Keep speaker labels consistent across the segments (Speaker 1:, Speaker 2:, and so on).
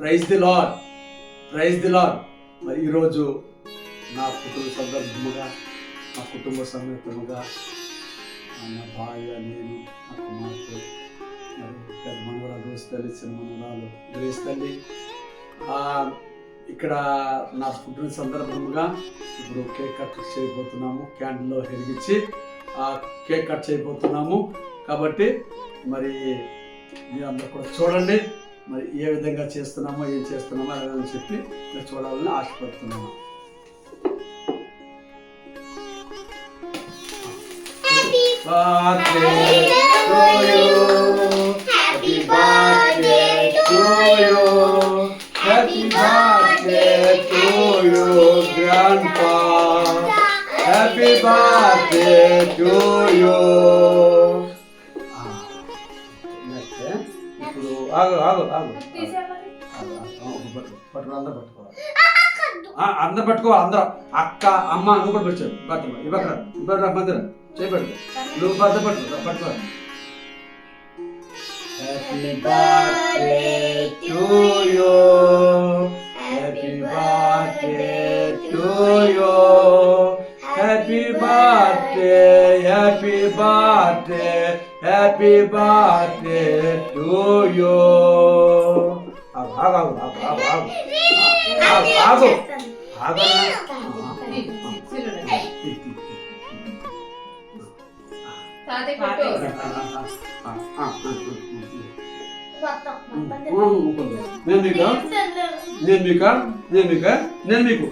Speaker 1: Praise the lord, praise the lord. మరి ఈరోజు నా కుటుంబ సందర్భముగా, నా కుటుంబ సమేతముగా నా భార్య, నేను, నా కుమార్తె, మరి పెద్ద మనవరాలు రోజు తల్లి, చిన్న మనవరాలు గ్రేస్ తల్లి, ఇక్కడ నా పుట్టిన సందర్భముగా ఇప్పుడు కేక్ కట్ చేయబోతున్నాము. క్యాండిల్లో వెలిగించి కేక్ కట్ చేయబోతున్నాము. కాబట్టి మరి మీరందరూ కూడా చూడండి, మరి ఏ విధంగా చేస్తున్నామో, ఏం చేస్తున్నామో అని చెప్పి నేను చూడాలని ఆశపడుతున్నాను. Happy birthday to you, Grandpa. Happy birthday to you. ఇప్పుడు ఆగు అందరూ పట్టుకో, అందరూ అక్క, అమ్మ నువ్వు కూడా పెట్టావు. పట్టుకో, ఇవ్వకరా మధ్య చేయబెట్టు, నువ్వు పట్టుకో. Happy birthday to you. Happy birthday to you. Happy birthday, happy birthday, happy birthday to you. ఆగు. నేను మీకు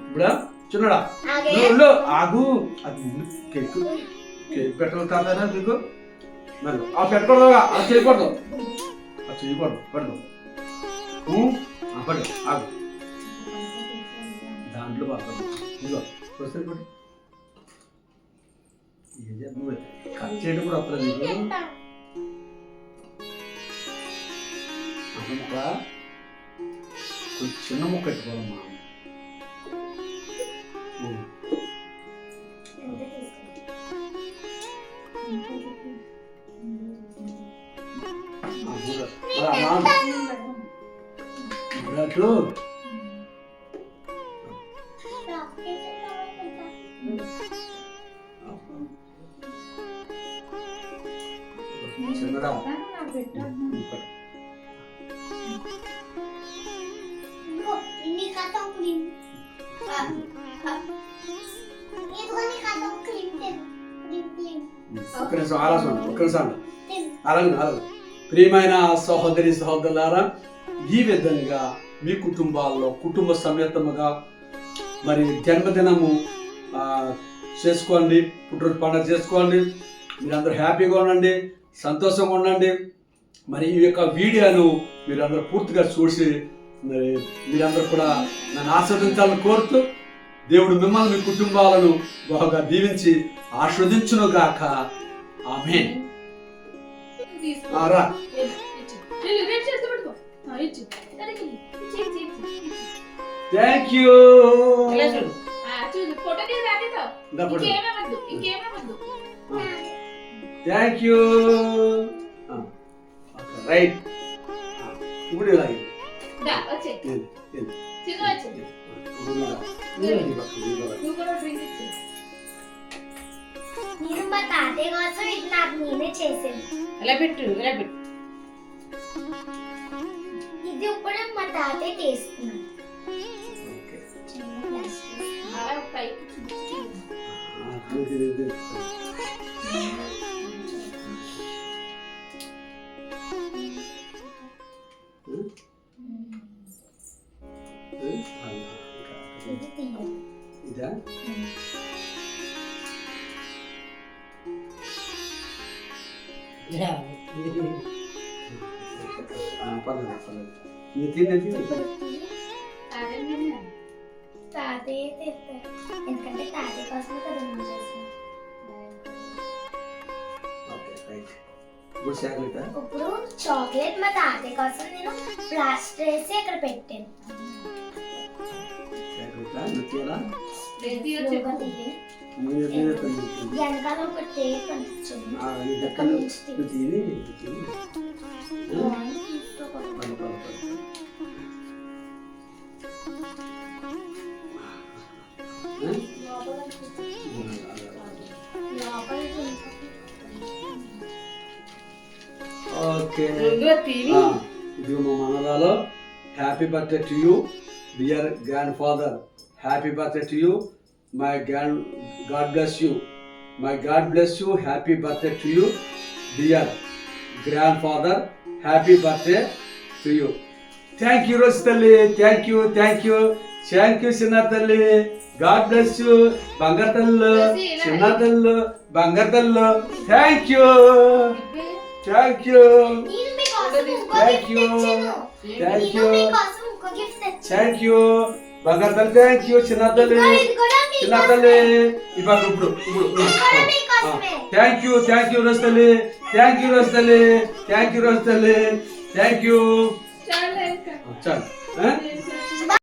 Speaker 1: ఇప్పుడు చిన్నడా ఆగు. అది కేక్ పెట్టాలి కాదా మీకు? మరి పెట్టకూడదుగా, అది చేయకూడదు, పడదు. ఆగు, దాంట్లో పడతాను. ఇదిగో వస్తే కట్ చేయడం కూడా వస్తుంది నీకు. ముక్క కొంచెం చిన్న ముక్క పెట్టుకోవాలమ్మా. చిన్నదా అలాగే ప్రియమైన సహోదరి సహోదరులారా, ఈ విధంగా మీ కుటుంబాల్లో కుటుంబ సమేతముగా మరి జన్మదినము చేసుకోండి, పుట్టినరోజు పండుగ చేసుకోండి. మీరందరూ హ్యాపీగా ఉండండి, సంతోషంగా ఉండండి. మరి ఈ యొక్క వీడియోను మీరందరూ పూర్తిగా చూసి మరి మీరందరూ కూడా నన్ను ఆస్వాదించాలని కోరుతూ, దేవుడు మిమ్మల్ని మీ కుటుంబాలను బాగా దీవించి ఆస్వాదించును గాక. ఆమేన్. Thank you. Thank you. Right, ఇప్పుడు ఇలాగే
Speaker 2: నేను మా తాతయ్య కోసం ఇది నాకు నేనే చేసాను.
Speaker 3: ఇలా పెట్టు.
Speaker 2: ఇది ఇప్పుడు మా తాతయ్య చేస్తున్నాను.
Speaker 1: ఇదా
Speaker 2: తాతయ్య తెస్తారు, ఎందుకంటే తాతయ్య కోసం కదా నేను చేస్తాను. ఇప్పుడు చాక్లెట్ మా తాతయ్య కోసం నేను ప్లాస్టర్ వేసి అక్కడ పెట్టాను. వెనకాల ఒక టేప్ కనిపించింది.
Speaker 1: ఓకే, ఇదిగో మా మనరాలో happy birthday to you dear grand father. Happy birthday to you may God bless you. May God bless you. Happy birthday to you dear grand father. Happy birthday to you. Thank you రోజు తల్లి. Thank you చిన్న తల్లి. God bless you బంగారు తల్లు. చిన్న తల్లు బంగారు తల్లు. థ్యాంక్ యూ థ్యాంక్ యూ బంగారు తల్లి. థ్యాంక్ యూ చిన్న తల్లి. ఇవాళ ఇప్పుడు థ్యాంక్ యూ రోజు తల్లి. థ్యాంక్ యూ రోజు తల్లి. Thank you. చాలు